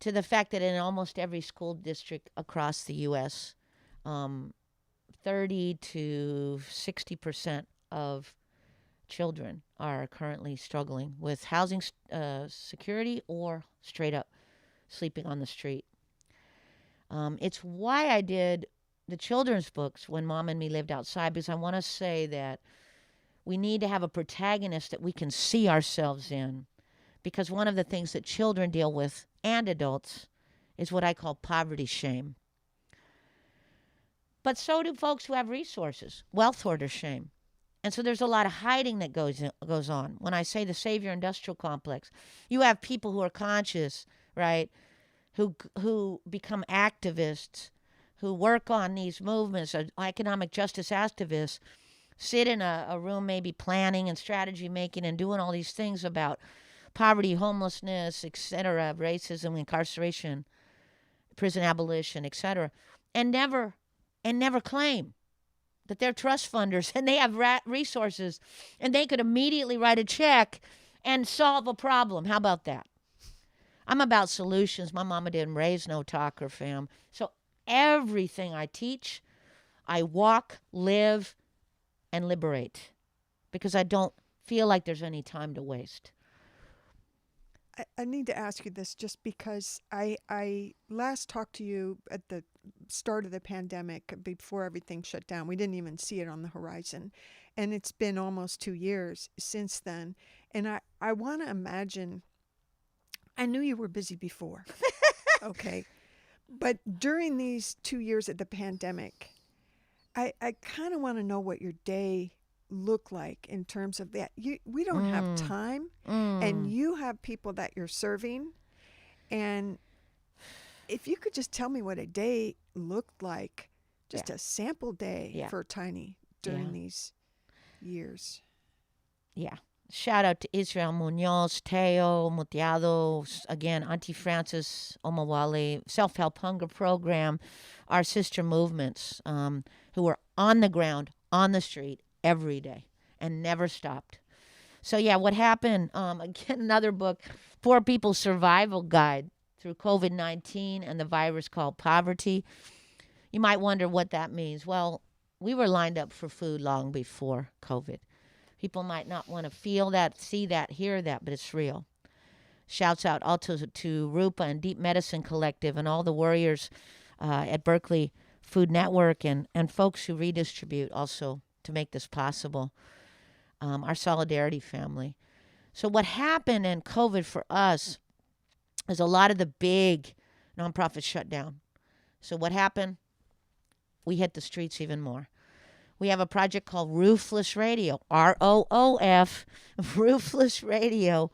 to the fact that in almost every school district across the U.S., 30 to 60% of children are currently struggling with housing security or straight up sleeping on the street. It's why I did the children's books when Mom and Me lived outside, because I want to say that we need to have a protagonist that we can see ourselves in, because one of the things that children deal with and adults is what I call poverty shame. But so do folks who have resources, wealth hoarder shame. And so there's a lot of hiding that goes on. When I say the Savior Industrial Complex, you have people who are conscious, right, who become activists, who work on these movements, economic justice activists, sit in a room maybe planning and strategy making and doing all these things about poverty, homelessness, etc., racism, incarceration, prison abolition, etc., and never claim that they're trust funders and they have resources and they could immediately write a check and solve a problem. How about that? I'm about solutions. My mama didn't raise no talker, fam. So everything I teach, I walk, live, and liberate, because I don't feel like there's any time to waste. I need to ask you this just because I last talked to you at the start of the pandemic, before everything shut down. We didn't even see it on the horizon. And it's been almost 2 years since then. And I want to imagine, I knew you were busy before, okay? But during these 2 years of the pandemic, I kind of want to know what your day look like in terms of that. We don't have time, and you have people that you're serving, and if you could just tell me what a day looked like, just a sample day for Tiny during these years. Yeah. Shout out to Israel Munoz, Teo Mutiado, again, Auntie Frances Omawale, Self-Help Hunger Program, our sister movements, who are on the ground, on the street, every day and never stopped. So yeah, what happened? Again, another book, Poor People's Survival Guide through COVID-19 and the virus called poverty. You might wonder what that means. Well, we were lined up for food long before COVID. People might not want to feel that, see that, hear that, but it's real. Shouts out also to Rupa and Deep Medicine Collective and all the warriors at Berkeley Food Network and folks who redistribute also to make this possible. Our Solidarity family. So what happened in COVID for us is a lot of the big nonprofits shut down. So what happened? We hit the streets even more. We have a project called Roofless Radio, ROOF, Roofless Radio.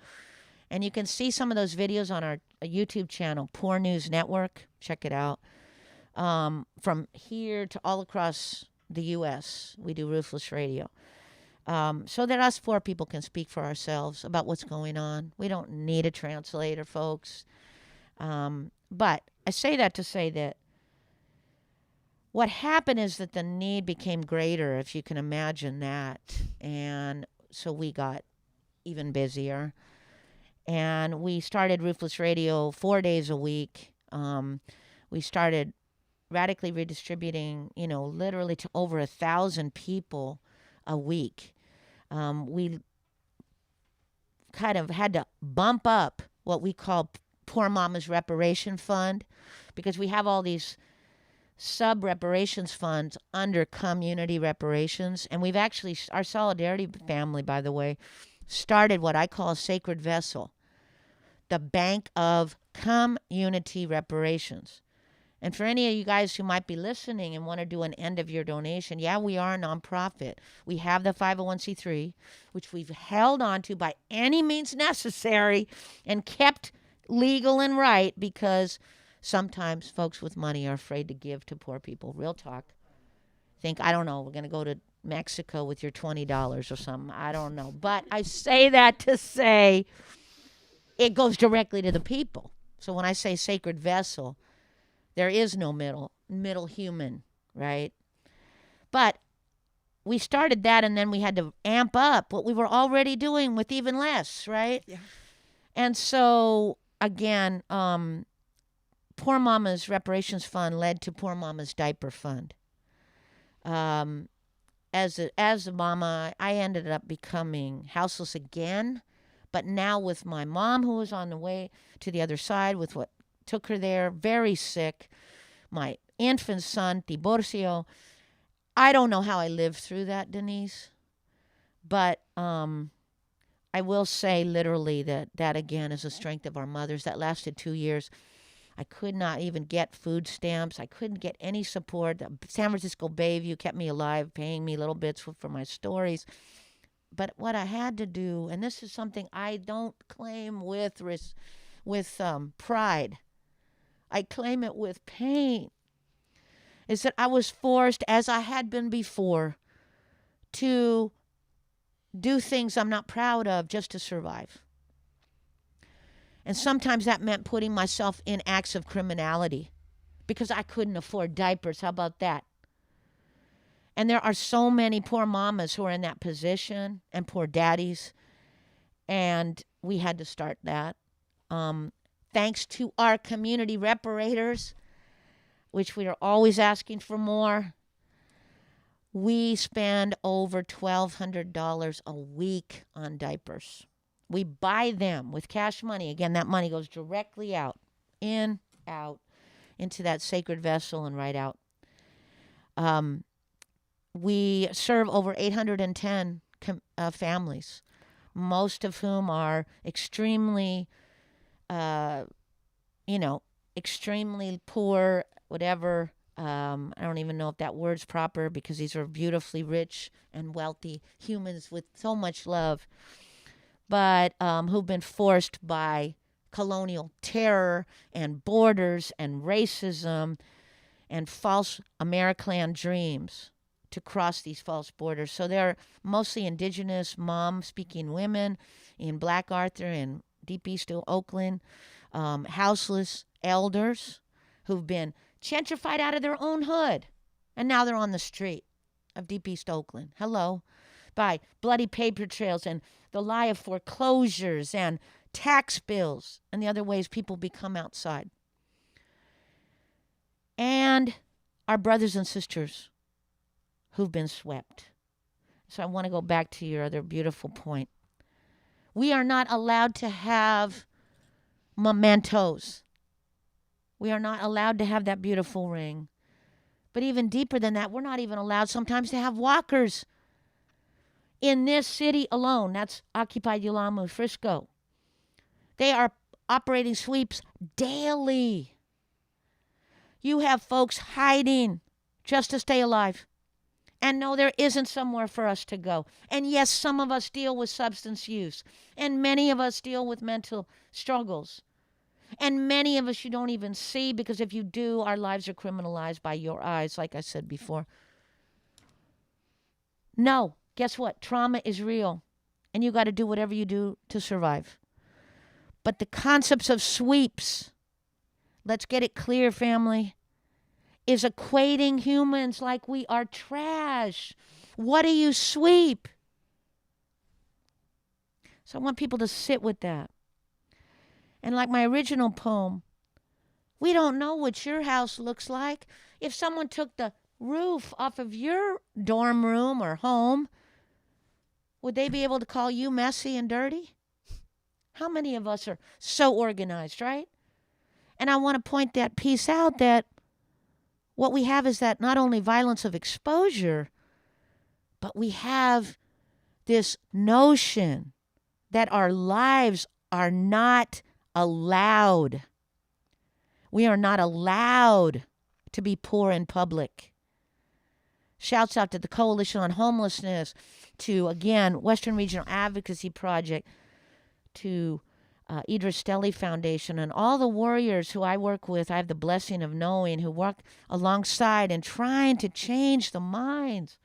And you can see some of those videos on our YouTube channel, Poor News Network. Check it out. From here to all across the U.S., we do Roofless Radio. So that us poor people can speak for ourselves about what's going on. We don't need a translator, folks. But I say that to say that what happened is that the need became greater, if you can imagine that. And so we got even busier. And we started Roofless Radio 4 days a week. We started radically redistributing, literally to over 1,000 people a week. We kind of had to bump up what we call Poor Mama's Reparation Fund because we have all these sub-reparations funds under community reparations. And we've actually, our Solidarity family, by the way, started what I call a sacred vessel, the Bank of Community Reparations. And for any of you guys who might be listening and want to do an end-of-year donation, yeah, we are a nonprofit. We have the 501c3, which we've held on to by any means necessary and kept legal and right because sometimes folks with money are afraid to give to poor people. Real talk. Think, I don't know, we're going to go to Mexico with your $20 or something. I don't know. But I say that to say it goes directly to the people. So when I say sacred vessel, there is no middle human, right? But we started that and then we had to amp up what we were already doing with even less, right? Yeah. And so, again, Poor Mama's Reparations Fund led to Poor Mama's Diaper Fund. As a mama, I ended up becoming houseless again, but now with my mom who was on the way to the other side with what took her there, very sick, my infant son, Tiborcio. I don't know how I lived through that, Denise, but I will say literally that again is the strength of our mothers. That lasted 2 years. I could not even get food stamps. I couldn't get any support. The San Francisco Bayview kept me alive, paying me little bits for my stories. But what I had to do, and this is something I don't claim with pride, I claim it with pain, is that I was forced, as I had been before, to do things I'm not proud of just to survive. And sometimes that meant putting myself in acts of criminality because I couldn't afford diapers. How about that? And there are so many poor mamas who are in that position and poor daddies. And we had to start that. Thanks to our community reparators, which we are always asking for more. We spend over $1,200 a week on diapers. We buy them with cash money. Again, that money goes directly out, into that sacred vessel and right out. We serve over 810 families, most of whom are extremely, extremely poor, whatever. I don't even know if that word's proper because these are beautifully rich and wealthy humans with so much love, but who've been forced by colonial terror and borders and racism and false Americlan dreams to cross these false borders. So they're mostly indigenous mom-speaking women in Black Arthur and Deep East Oakland, houseless elders who've been gentrified out of their own hood, and now they're on the street. of Deep East Oakland. Hello. By bloody paper trails and the lie of foreclosures and tax bills and the other ways people become outside. And our brothers and sisters who've been swept. So I want to go back to your other beautiful point. We are not allowed to have mementos. We are not allowed to have that beautiful ring. But even deeper than that, we're not even allowed sometimes to have walkers. In this city alone, that's Occupied Yulamu, Frisco, they are operating sweeps daily. You have folks hiding just to stay alive. And no, there isn't somewhere for us to go. And yes, some of us deal with substance use. And many of us deal with mental struggles. And many of us you don't even see, because if you do, our lives are criminalized by your eyes, like I said before. No, guess what? Trauma is real. And you got to do whatever you do to survive. But the concepts of sweeps, let's get it clear, family, is equating humans like we are trash. What do you sweep? So I want people to sit with that. And like my original poem, we don't know what your house looks like. If someone took the roof off of your dorm room or home, would they be able to call you messy and dirty? How many of us are so organized, right? And I want to point that piece out, that what we have is that not only violence of exposure, but we have this notion that our lives are not allowed. We are not allowed to be poor in public. Shouts out to the Coalition on Homelessness, to, again, Western Regional Advocacy Project, to Idris Stelly Foundation, and all the warriors who I work with, I have the blessing of knowing, who work alongside and trying to change the minds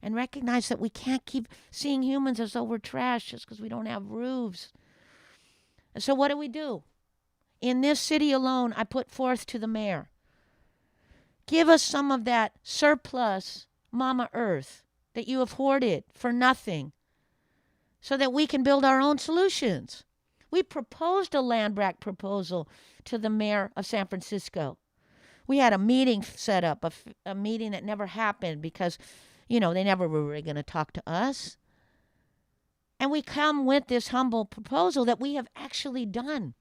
and recognize that we can't keep seeing humans as though we're trash just because we don't have roofs. And so what do? In this city alone, I put forth to the mayor, give us some of that surplus Mama Earth that you have hoarded for nothing, so that we can build our own solutions. We proposed a land back proposal to the mayor of San Francisco. We had a meeting set up, a meeting that never happened because, they never were really going to talk to us. And we come with this humble proposal that we have actually done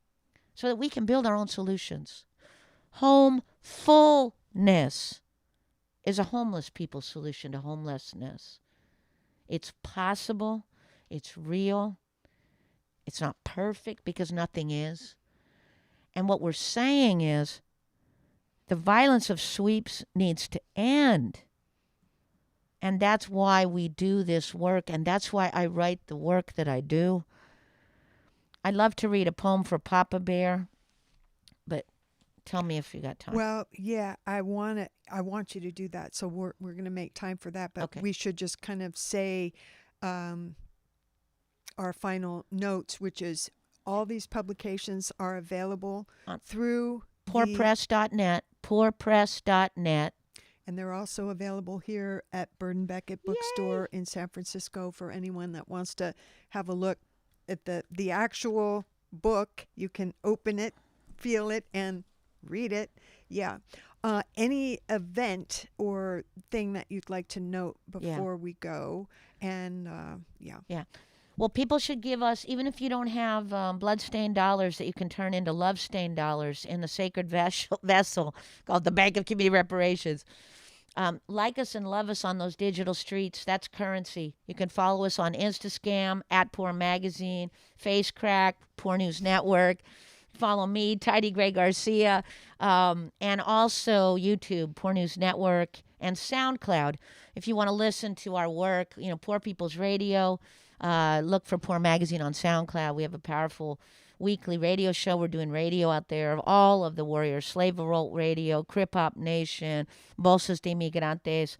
so that we can build our own solutions. Homefulness is a homeless people's solution to homelessness. It's possible. It's real. It's not perfect, because nothing is. And what we're saying is the violence of sweeps needs to end. And that's why we do this work, and that's why I write the work that I do. I'd love to read a poem for Papa Bear, but tell me if you got time. Well, yeah, I want you to do that. So we're going to make time for that, but Okay. We should just kind of say our final notes, which is all these publications are available through Poorpress.net, poorpress.net. And they're also available here at Bird & Beckett Bookstore in San Francisco for anyone that wants to have a look at the actual book. You can open it, feel it, and read it. Yeah. Any event or thing that you'd like to note before we go. And Yeah. Well, people should give us, even if you don't have blood-stained dollars that you can turn into love-stained dollars in the sacred vessel called the Bank of Community Reparations. Like us and love us on those digital streets. That's currency. You can follow us on Instascam, @Poor Magazine, FaceCrack, Poor News Network. Follow me, Tiny Gray-Garcia, and also YouTube, Poor News Network, and SoundCloud. If you want to listen to our work, Poor People's Radio, look for Poor Magazine on SoundCloud. We have a powerful weekly radio show. We're doing radio out there of all of the warriors, Slave Revolt Radio, Crip Hop Nation, Bolsas de Migrantes,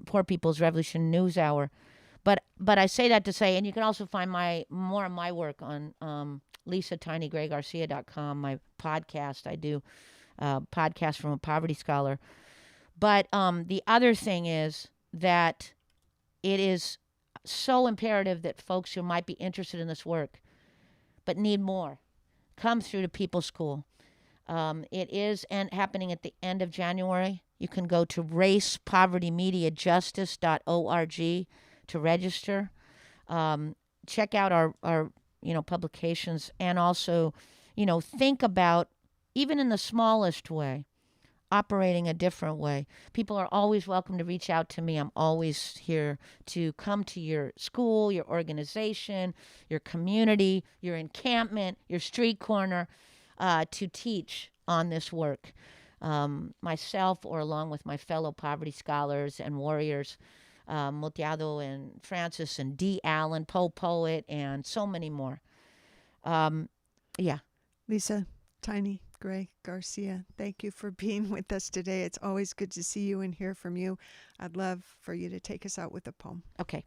Poor People's Revolution News Hour. But I say that to say, and you can also find more of my work on LisaTinyGrayGarcia.com, my podcast. I do podcast from a poverty scholar. But the other thing is that it is so imperative that folks who might be interested in this work but need more come through to People's School. It is happening at the end of January. You can go to racepovertymediajustice.org to register. Check out our publications, and also, think about, even in the smallest way, operating a different way. People are always welcome to reach out to me. I'm always here to come to your school, your organization, your community, your encampment, your street corner, to teach on this work. Myself, or along with my fellow poverty scholars and warriors, Moteado and Francis and D. Allen, Poe Poet, and so many more. Yeah. Lisa, Tiny Gray-Garcia, thank you for being with us today. It's always good to see you and hear from you. I'd love for you to take us out with a poem. Okay.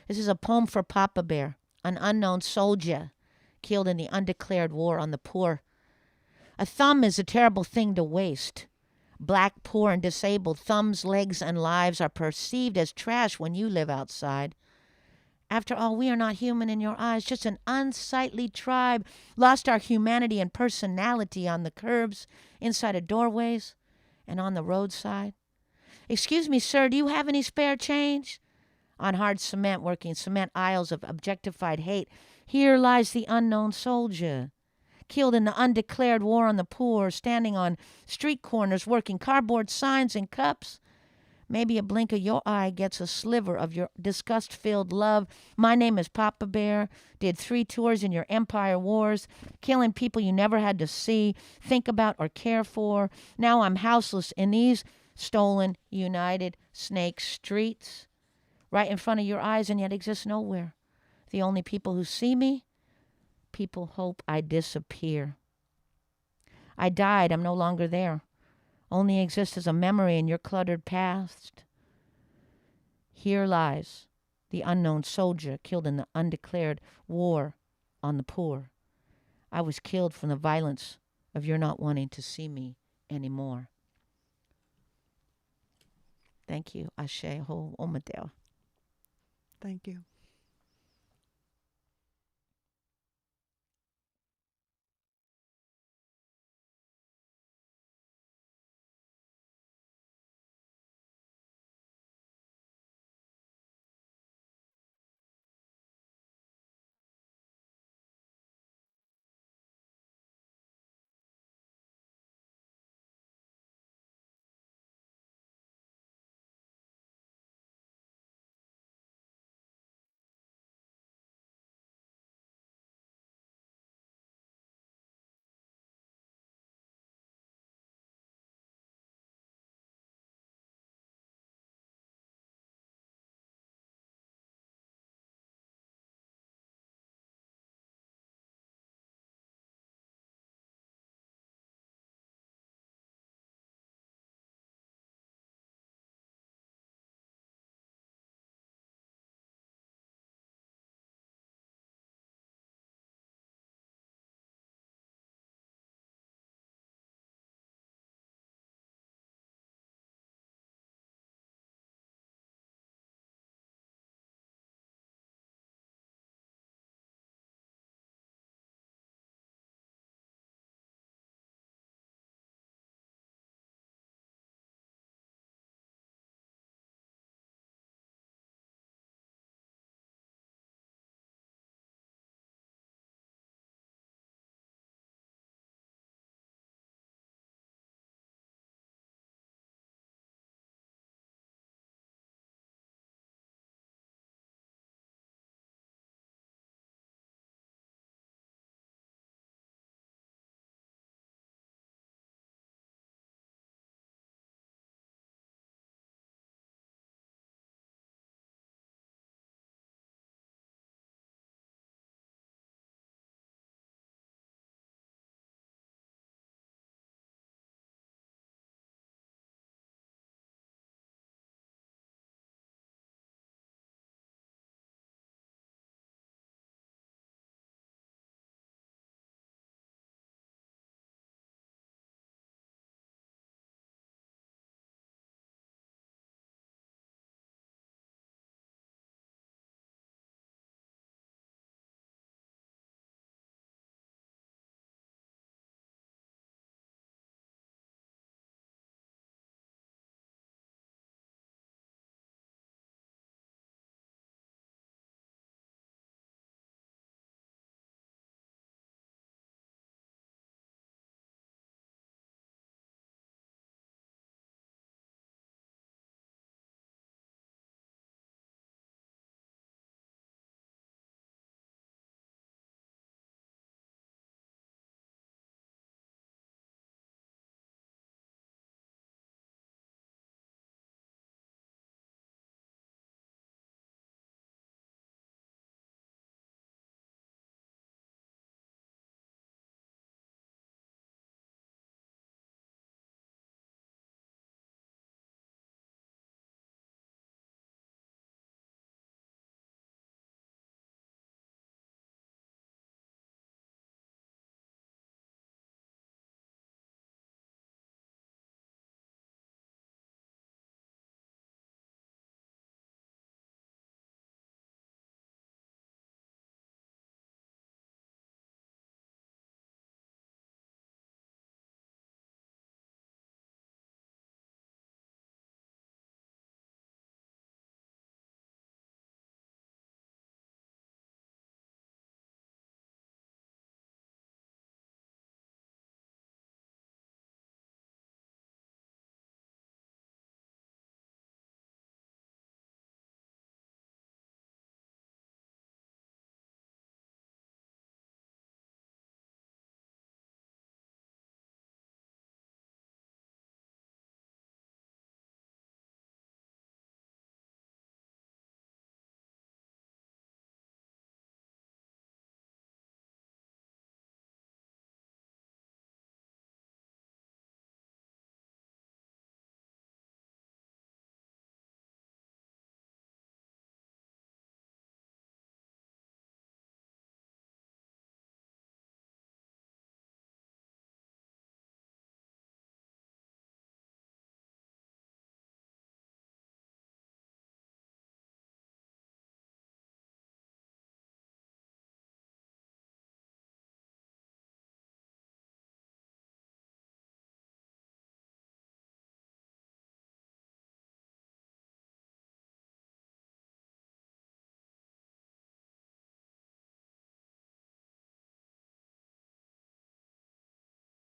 This is a poem for Papa Bear, an unknown soldier killed in the undeclared war on the poor. A thumb is a terrible thing to waste. Black, poor, and disabled thumbs, legs, and lives are perceived as trash when you live outside. After all, we are not human in your eyes, just an unsightly tribe, lost our humanity and personality on the curbs, inside of doorways, and on the roadside. Excuse me, sir, do you have any spare change? On hard cement, working cement aisles of objectified hate, here lies the unknown soldier, killed in the undeclared war on the poor, standing on street corners, working cardboard signs and cups. Maybe a blink of your eye gets a sliver of your disgust-filled love. My name is Papa Bear, did 3 tours in your empire wars, killing people you never had to see, think about, or care for. Now I'm houseless in these stolen United Snake streets, right in front of your eyes, and yet exist nowhere. The only people who see me, people hope I disappear. I died, I'm no longer there. Only exist as a memory in your cluttered past. Here lies the unknown soldier killed in the undeclared war on the poor. I was killed from the violence of your not wanting to see me anymore. Thank you. Ashe ho omadeo. Thank you.